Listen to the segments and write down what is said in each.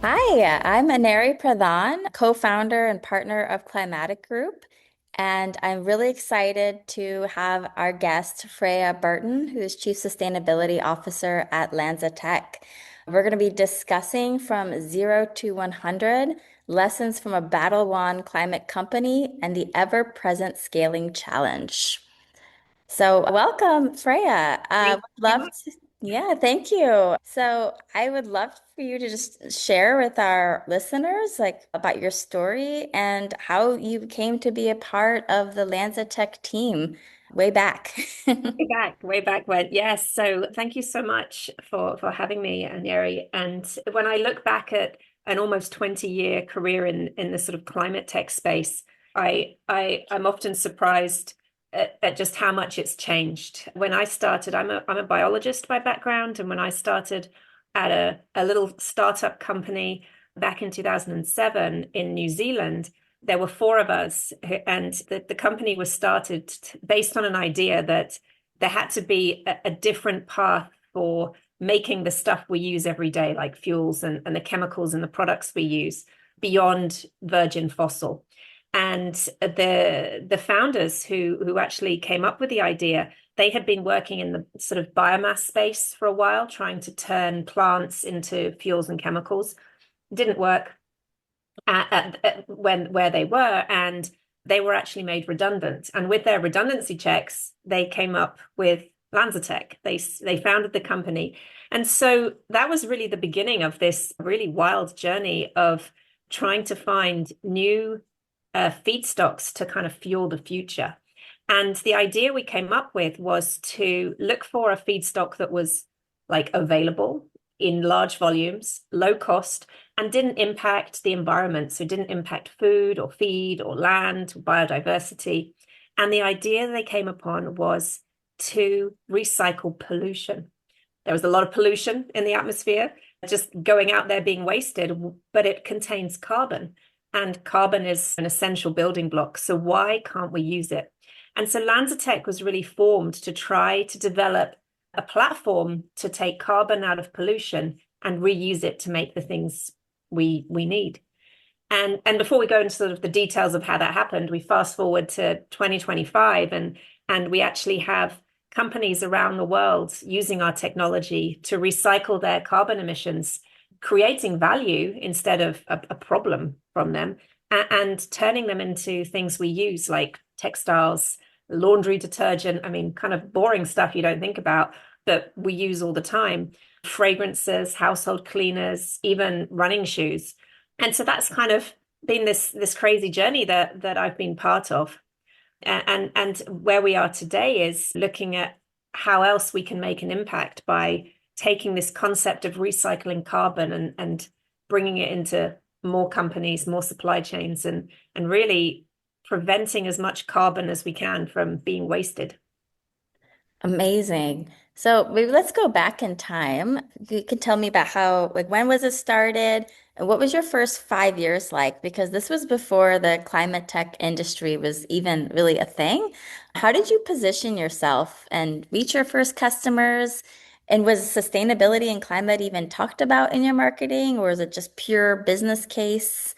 Hi, I'm Aneri Pradhan, co-founder and partner of Climatic Group, and I'm really excited to have our guest Freya Burton, who is Chief Sustainability Officer at LanzaTech. We're going to be discussing from 0 to 100 lessons from a battle-won climate company and the ever-present scaling challenge. So, welcome, Freya. Thank Would you love very much. to, yeah, thank you. So, I would love for you to just share with our listeners like about your story and how you came to be a part of the LanzaTech team way back. Way back when. Yes. So thank you so much for having me, Anyeri. And when I look back at an almost 20-year career in the sort of climate tech space, I'm often surprised at just how much it's changed. When I started, I'm a biologist by background, and when I started at a little startup company back in 2007 in New Zealand, there were four of us, and the company was started based on an idea that there had to be a different path for making the stuff we use every day, like fuels and the chemicals and the products we use, beyond virgin fossil. And the founders who actually came up with the idea, they had been working in the sort of biomass space for a while, trying to turn plants into fuels and chemicals. It didn't work when where they were, and they were actually made redundant. And with their redundancy checks, they came up with LanzaTech. They founded the company, and so that was really the beginning of this really wild journey of trying to find new feedstocks to kind of fuel the future. And the idea we came up with was to look for a feedstock that was like available in large volumes, low cost, and didn't impact the environment. So it didn't impact food or feed or land or biodiversity. And the idea they came upon was to recycle pollution. There was a lot of pollution in the atmosphere, just going out there being wasted, but it contains carbon. And carbon is an essential building block. So why can't we use it? And so LanzaTech was really formed to try to develop a platform to take carbon out of pollution and reuse it to make the things we need. And before we go into sort of the details of how that happened, we fast forward to 2025, and we actually have companies around the world using our technology to recycle their carbon emissions, creating value instead of a problem from them, and turning them into things we use like textiles, laundry detergent. I mean, kind of boring stuff you don't think about, but we use all the time. Fragrances, household cleaners, even running shoes. And so that's kind of been this crazy journey that I've been part of. And where we are today is looking at how else we can make an impact by taking this concept of recycling carbon and bringing it into more companies, more supply chains, and really preventing as much carbon as we can from being wasted. Amazing. So maybe let's go back in time. You can tell me about how, like, when was it started and what was your first 5 years like? Because this was before the climate tech industry was even really a thing. How did you position yourself and reach your first customers? And was sustainability and climate even talked about in your marketing, or is it just pure business case?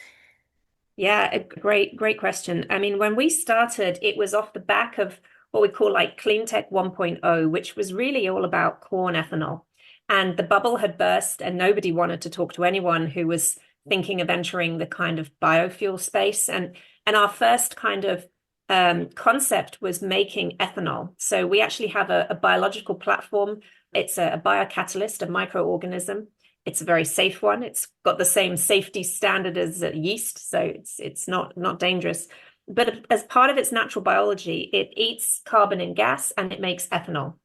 Yeah, a great question. I mean, when we started, it was off the back of what we call like Clean Tech 1.0, which was really all about corn ethanol. And the bubble had burst, and nobody wanted to talk to anyone who was thinking of entering the kind of biofuel space. And our first kind of concept was making ethanol. So we actually have a biological platform. It's a biocatalyst, a microorganism. It's a very safe one. It's got the same safety standard as yeast, so it's not dangerous. But as part of its natural biology, it eats carbon and gas and it makes ethanol.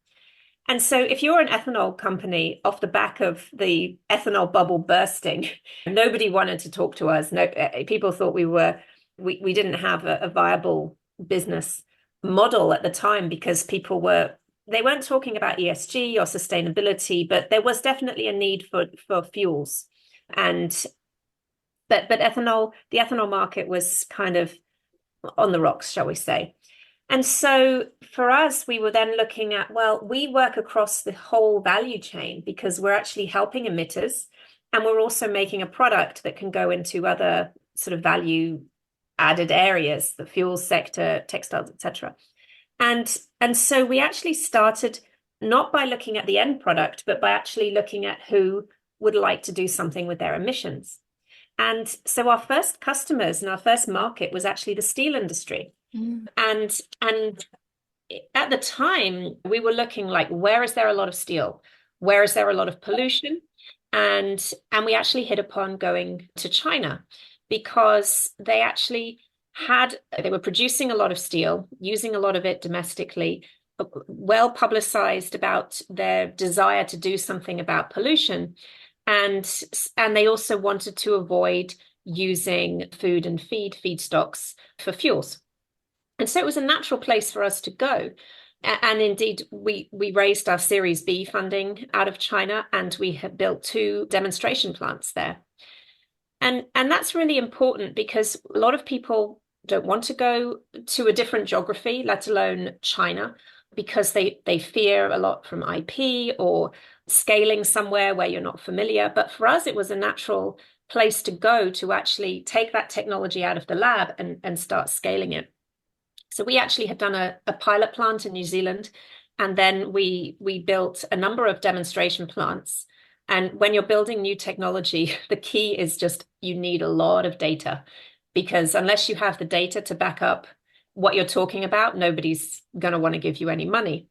And so if you're an ethanol company off the back of the ethanol bubble bursting, nobody wanted to talk to us. No, people thought we didn't have a viable business model at the time because they weren't talking about ESG or sustainability, but there was definitely a need for fuels. And but ethanol, the ethanol market was kind of on the rocks, shall we say. And so for us, we were then looking at, well, we work across the whole value chain because we're actually helping emitters And we're also making a product that can go into other sort of value added areas, the fuel sector, textiles, etc. And so we actually started not by looking at the end product, but by actually looking at who would like to do something with their emissions. And so our first customers and our first market was actually the steel industry. Mm. And at the time, we were looking like, where is there a lot of steel? Where is there a lot of pollution? And we actually hit upon going to China because they were producing a lot of steel, using a lot of it domestically, well publicized about their desire to do something about pollution. And they also wanted to avoid using food and feedstocks for fuels. And so it was a natural place for us to go. And indeed, we raised our Series B funding out of China, and we have built 2 demonstration plants there. And that's really important because a lot of people don't want to go to a different geography, let alone China, because they fear a lot from IP or scaling somewhere where you're not familiar. But for us, it was a natural place to go to actually take that technology out of the lab and start scaling it. So we actually had done a pilot plant in New Zealand, and then we built a number of demonstration plants. And when you're building new technology, the key is just you need a lot of data, because unless you have the data to back up what you're talking about, nobody's going to want to give you any money.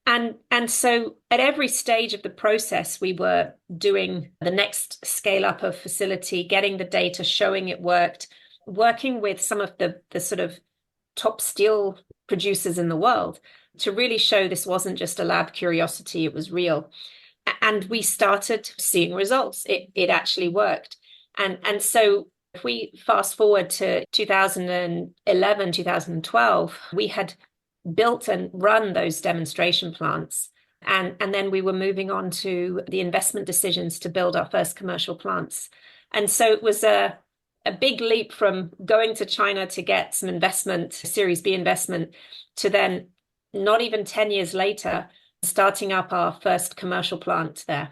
And so at every stage of the process, we were doing the next scale up of facility, getting the data, showing it worked, working with some of the sort of top steel producers in the world to really show this wasn't just a lab curiosity, it was real. And we started seeing results. It actually worked. And so if we fast forward to 2011, 2012, we had built and run those demonstration plants. And then we were moving on to the investment decisions to build our first commercial plants. And so it was a big leap from going to China to get some investment, Series B investment, to then not even 10 years later, starting up our first commercial plant there.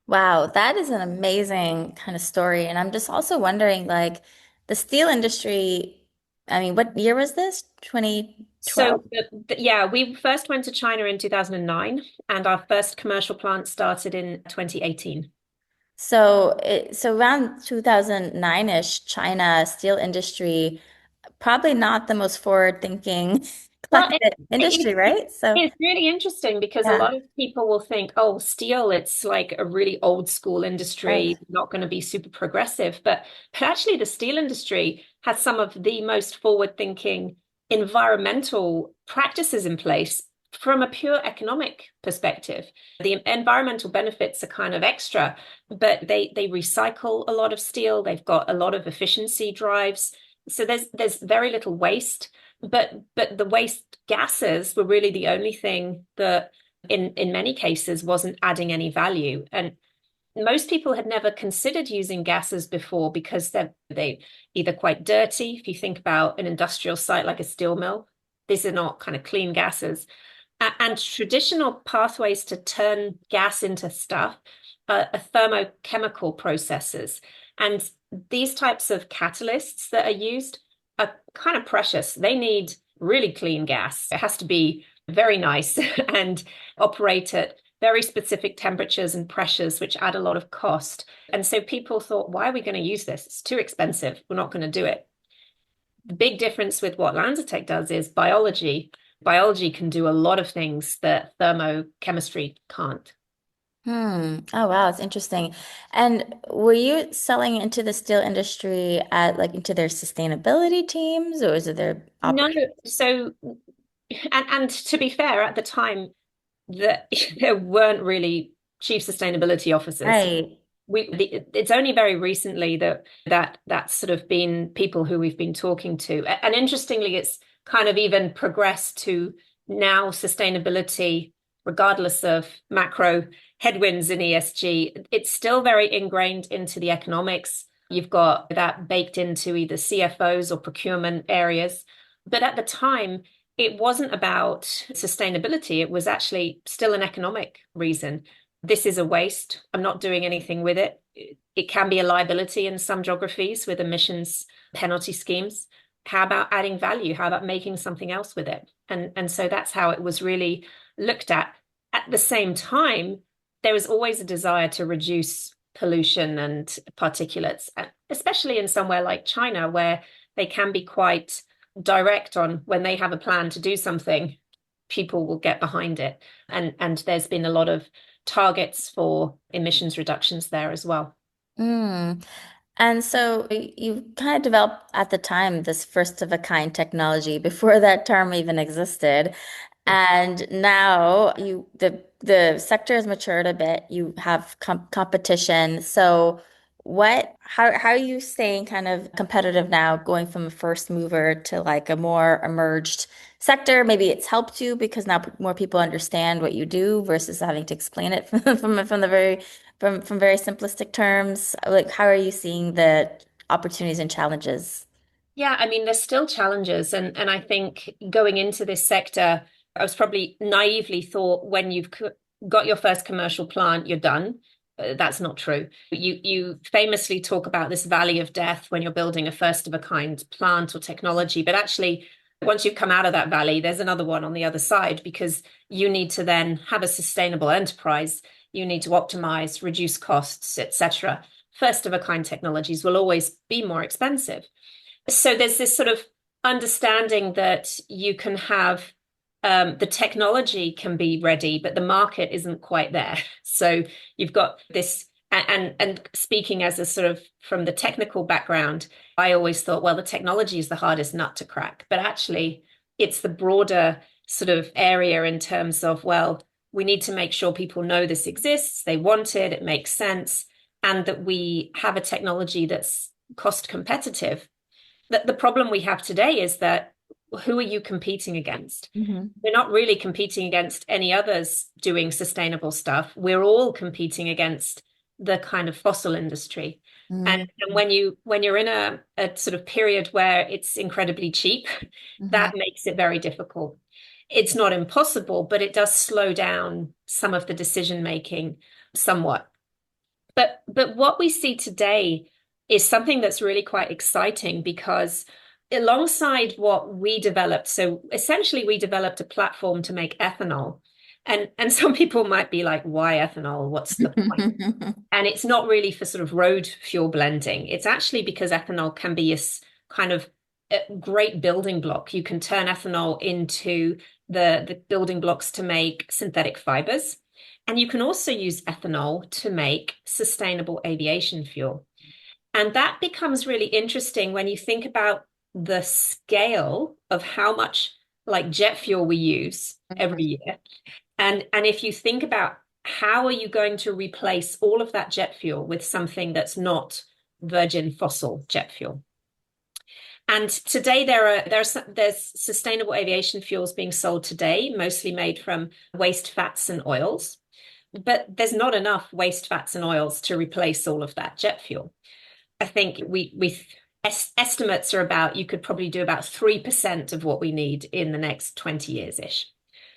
Wow, that is an amazing kind of story. And I'm just also wondering, like, the steel industry, I mean, what year was this? So, 2012? yeah, we first went to China in 2009, and our first commercial plant started in 2018. So around 2009-ish, China steel industry, probably not the most forward-thinking Well, climate industry, right? So it's really interesting because a yeah, lot of people will think, oh, steel, it's like a really old school right. industry, not going to be super progressive. But actually, the steel industry has some of the most forward-thinking environmental practices in place from a pure economic perspective. The environmental benefits are kind of extra, but they recycle a lot of steel. They've got a lot of efficiency drives. So there's very little waste. But the waste gases were really the only thing that in many cases wasn't adding any value. And most people had never considered using gases before because they either quite dirty. If you think about an industrial site like a steel mill, these are not kind of clean gases. And traditional pathways to turn gas into stuff are thermochemical processes. And these types of catalysts that are used are kind of precious. They need really clean gas. It has to be very nice and operate at very specific temperatures and pressures, which add a lot of cost. And so people thought, why are we going to use this? It's too expensive. We're not going to do it. The big difference with what LanzaTech does is biology. Biology can do a lot of things that thermochemistry can't. Hmm. Oh wow, it's interesting. And were you selling into the steel industry at like into their sustainability teams, or is it their No, operation? so and to be fair, at the time that there weren't really chief sustainability officers. Right. It's only very recently that's sort of been people who we've been talking to. And interestingly, it's kind of even progressed to now sustainability, regardless of macro headwinds in ESG, it's still very ingrained into the economics. You've got that baked into either CFOs or procurement areas. But at the time, it wasn't about sustainability. It was actually still an economic reason. This is a waste. I'm not doing anything with it. it can be a liability in some geographies with emissions penalty schemes. How about adding value? How about making something else with it? And so that's how it was really looked at. At the same time, there was always a desire to reduce pollution and particulates, especially in somewhere like China, where they can be quite direct on when they have a plan to do something, people will get behind it. And there's been a lot of targets for emissions reductions there as well. Mm. And so you kind of developed at the time this first of a kind technology before that term even existed. And now the sector has matured a bit. You have competition. So how are you staying kind of competitive now, going from a first mover to like a more emerged sector? Maybe it's helped you because now more people understand what you do versus having to explain it from the from very simplistic terms. Like how are you seeing the opportunities and challenges? Yeah, I mean, there's still challenges. And I think going into this sector, I was probably naively thought when you've got your first commercial plant, you're done. That's not true. You famously talk about this valley of death when you're building a first of a kind plant or technology, but actually, once you've come out of that valley, there's another one on the other side because you need to then have a sustainable enterprise. You need to optimize, reduce costs, etc. First of a kind technologies will always be more expensive. So there's this sort of understanding that you can have the technology can be ready, but the market isn't quite there. So you've got this, and speaking as a sort of from the technical background, I always thought, well, the technology is the hardest nut to crack, but actually it's the broader sort of area in terms of, well, we need to make sure people know this exists, they want it, it makes sense, and that we have a technology that's cost competitive. The problem we have today is that who are you competing against? Hmm. We're not really competing against any others doing sustainable stuff. We're all competing against the kind of fossil industry. And when you're in a sort of period where it's incredibly cheap, Hmm. that makes it very difficult. It's not impossible, but it does slow down some of the decision making somewhat. But what we see today is something that's really quite exciting because alongside what we developed, so essentially we developed a platform to make ethanol. And some people might be like, why ethanol? What's the point? And it's not really for sort of road fuel blending. It's actually because ethanol can be a kind of a great building block. You can turn ethanol into the building blocks to make synthetic fibers. And you can also use ethanol to make sustainable aviation fuel. And that becomes really interesting when you think about the scale of how much like jet fuel we use every year. And if you think about how are you going to replace all of that jet fuel with something that's not virgin fossil jet fuel? And today there's sustainable aviation fuels being sold today, mostly made from waste fats and oils. But there's not enough waste fats and oils to replace all of that jet fuel. I think we estimates are about you could probably do about 3% of what we need in the next 20 years ish.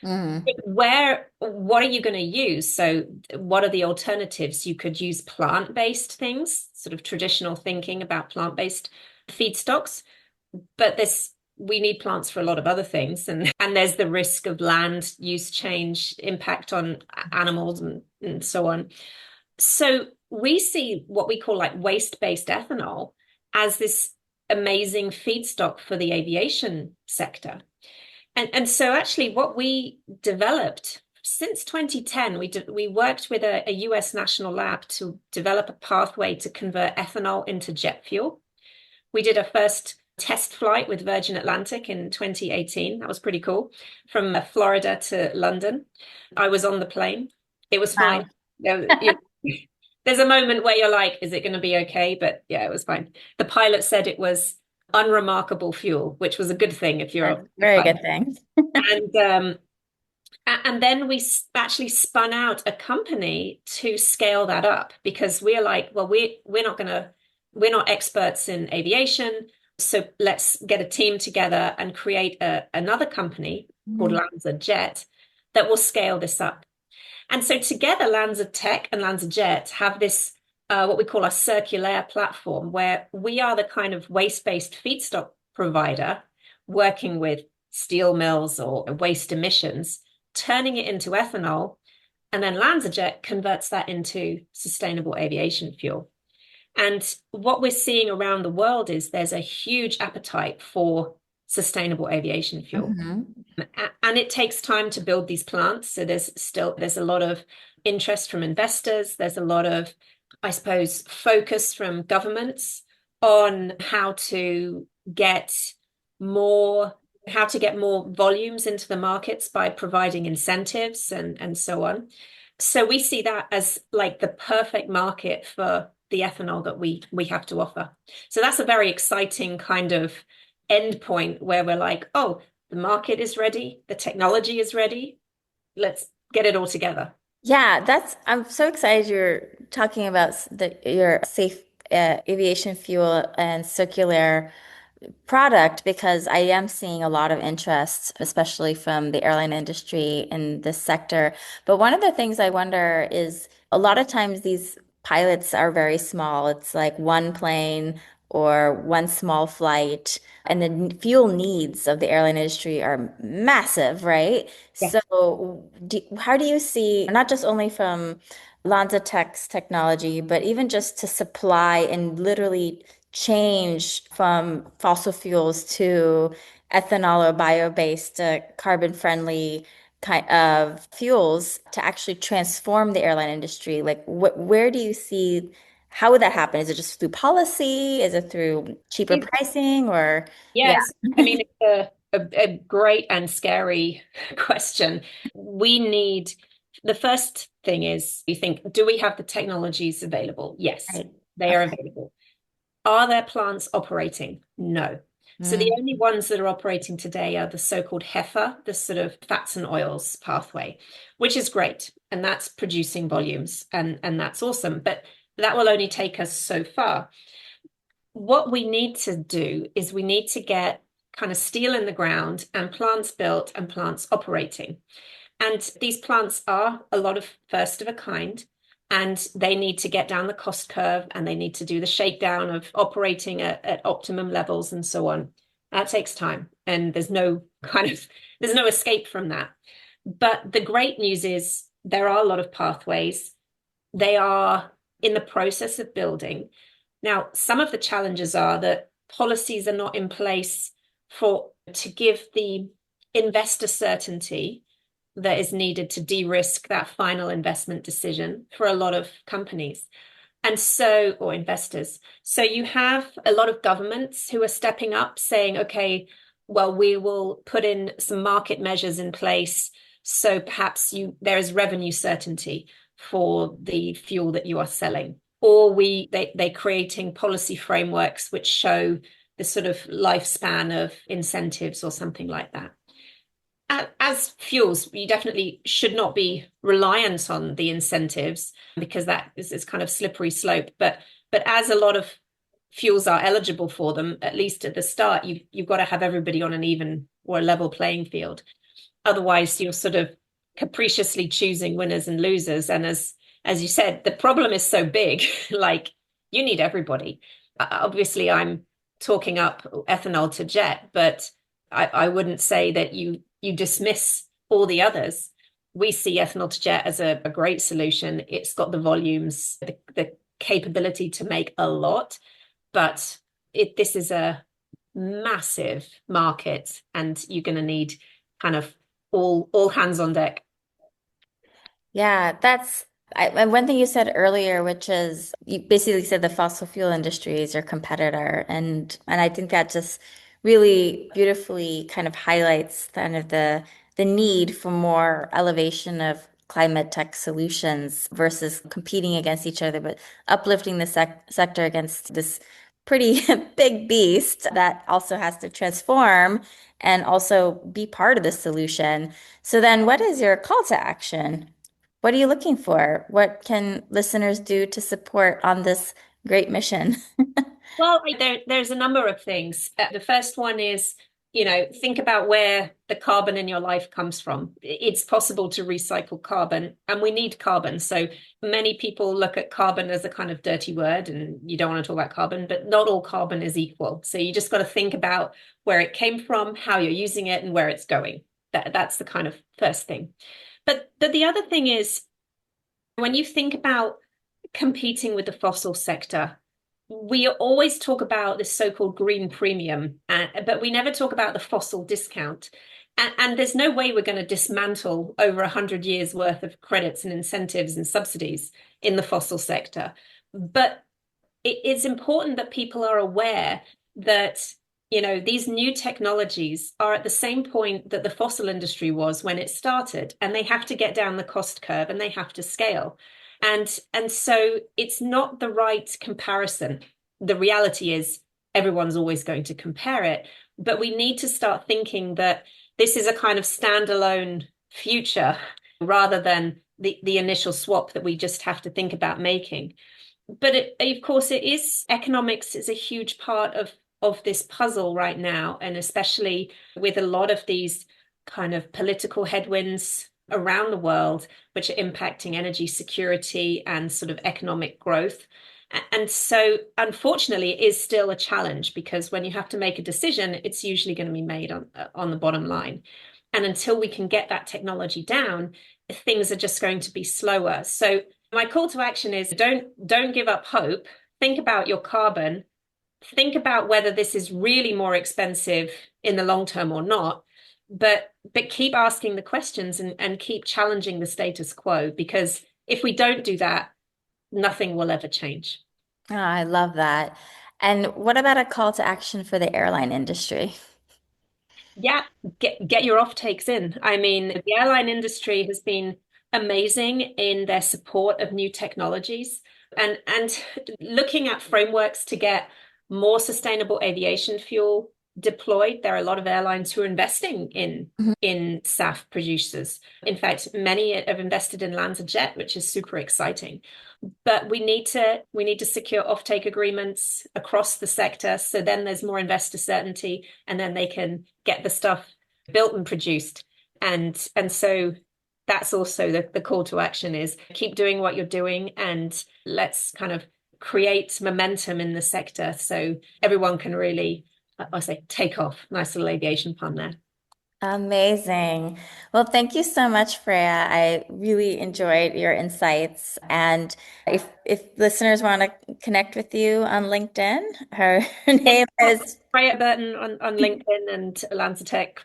Hmm. What are you going to use? So, what are the alternatives? You could use plant-based things, sort of traditional thinking about plant-based feedstocks, but this we need plants for a lot of other things, and there's the risk of land use change, impact on animals, and so on. So we see what we call like waste-based ethanol as this amazing feedstock for the aviation sector. And so actually what we developed since 2010, we worked with a US national lab to develop a pathway to convert ethanol into jet fuel. We did a first test flight with Virgin Atlantic in 2018. That was pretty cool. From Florida to London. I was on the plane. It was fine. Wow. There's a moment where you're like, is it going to be okay? But yeah, it was fine. The pilot said it was unremarkable fuel, which was a good thing if you're a That's a very pilot. good thing. And and then we actually spun out a company to scale that up because we're like, well, we're not experts in aviation, so let's get a team together and create another company called Mhm. LanzaJet that will scale this up. And so together, LanzaTech and LanzaJet have this what we call our circular platform, where we are the kind of waste-based feedstock provider working with steel mills or waste emissions, turning it into ethanol, and then LanzaJet converts that into sustainable aviation fuel. And what we're seeing around the world is there's a huge appetite for sustainable aviation fuel. Mhm. And it takes time to build these plants. So there's a lot of interest from investors. There's a lot of, I suppose, focus from governments on get more how to get more volumes into the markets by providing incentives and so on. So we see that as like the perfect market for the ethanol that we have to offer. So that's a very exciting kind of endpoint where we're like, oh, the market is ready, the technology is ready. Let's get it all together. Yeah, I'm so excited you're talking about your safe aviation fuel and circular product because I am seeing a lot of interest, especially from the airline industry in this sector. But one of the things I wonder is a lot of times these pilots are very small. It's like one plane or one small flight, and the fuel needs of the airline industry are massive, right? Yes. So, how do you see, not just only from LanzaTech's technology, but even just to supply and literally change from fossil fuels to ethanol or bio-based carbon-friendly kind of fuels to actually transform the airline industry? Like, where do you see, how would that happen? Is it just through policy? Is it through cheaper pricing? Or, yeah. Yes, I mean, it's a great and scary question. We need, the first thing is you think, do we have the technologies available? Yes, Right. they are Okay. available. Are there plants operating? No. So the Mm. only ones that are operating today are the so-called HEFA, the sort of fats and oils pathway, which is great. And that's producing volumes and that's awesome. But that will only take us so far. What we need to do is we need to get kind of steel in the ground and plants built and plants operating. And these plants are a lot of first of a kind, and they need to get down the cost curve and they need to do the shakedown of operating at optimum levels and so on. That takes time, and there's no escape from that. But the great news is there are a lot of pathways. They are in the process of building. Now, some of the challenges are that policies are not in place for to give the investor certainty that is needed to de-risk that final investment decision for a lot of companies. And so, or investors. So you have a lot of governments who are stepping up saying, okay, well, we will put in some market measures in place. So perhaps there is revenue certainty for the fuel that you are selling. Or they're creating policy frameworks which show the sort of lifespan of incentives or something like that. As fuels, you definitely should not be reliant on the incentives because that is kind of slippery slope. But as a lot of fuels are eligible for them, at least at the start, you've got to have everybody on an even or a level playing field. Otherwise, you're sort of capriciously choosing winners and losers. And as you said, the problem is so big, like you need everybody. Obviously, I'm talking up ethanol to jet, but I wouldn't say that you dismiss all the others. We see ethanol to jet as a great solution. It's got the volumes, the capability to make a lot, but this is a massive market, and you're going to need kind of all hands on deck. Yeah, and one thing you said earlier, which is you basically said the fossil fuel industry is your competitor, and I think that just really beautifully kind of highlights kind of the need for more elevation of climate tech solutions versus competing against each other, but uplifting the sector against this pretty big beast that also has to transform and also be part of the solution. So then, what is your call to action? What are you looking for? What can listeners do to support on this great mission? Well, there's a number of things. The first one is think about where the carbon in your life comes from. It's possible to recycle carbon, and we need carbon. So many people look at carbon as a kind of dirty word, and you don't want to talk about carbon, but not all carbon is equal. So you just got to think about where it came from, how you're using it, and where it's going. That's the kind of first thing. But the other thing is, when you think about competing with the fossil sector, we always talk about this so-called green premium, but we never talk about the fossil discount. And there's no way we're going to dismantle over 100 years worth of credits and incentives and subsidies in the fossil sector. But it's important that people are aware that these new technologies are at the same point that the fossil industry was when it started, and they have to get down the cost curve and they have to scale. And so it's not the right comparison. The reality is everyone's always going to compare it, but we need to start thinking that this is a kind of standalone future rather than the initial swap that we just have to think about making. But of course, economics is a huge part of this puzzle right now, and especially with a lot of these kind of political headwinds around the world, which are impacting energy security and sort of economic growth. And so, unfortunately, it is still a challenge, because when you have to make a decision, it's usually going to be made on the bottom line. And until we can get that technology down, things are just going to be slower. So my call to action is don't give up hope. Think about your carbon. Think about whether this is really more expensive in the long term or not. But keep asking the questions and keep challenging the status quo, because if we don't do that, nothing will ever change. Oh, I love that. And what about a call to action for the airline industry? Yeah, get your off takes in. I mean, the airline industry has been amazing in their support of new technologies, and looking at frameworks to get more sustainable aviation fuel deployed. There are a lot of airlines who are investing in SAF producers. In fact, many have invested in LanzaJet, which is super exciting. But we need to secure offtake agreements across the sector, so then there's more investor certainty, and then they can get the stuff built and produced. And so that's also the call to action is keep doing what you're doing, and let's kind of create momentum in the sector so everyone can really, I'll say, take off. Nice little aviation pun there. Amazing. Well, thank you so much, Freya. I really enjoyed your insights. And if listeners want to connect with you on LinkedIn, her name is Freya Burton on LinkedIn, and LanzaTech.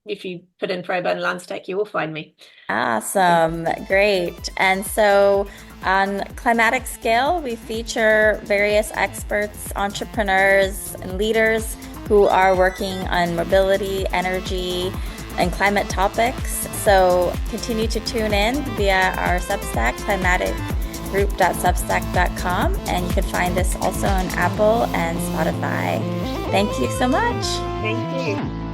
If you put in Freya Burton LanzaTech, you will find me. awesome. Great. And so on Climatic Scale, we feature various experts, entrepreneurs, and leaders who are working on mobility, energy, and climate topics. So continue to tune in via our Substack, climaticgroup.substack.com, and you can find us also on Apple and Spotify. Thank you so much. Thank you.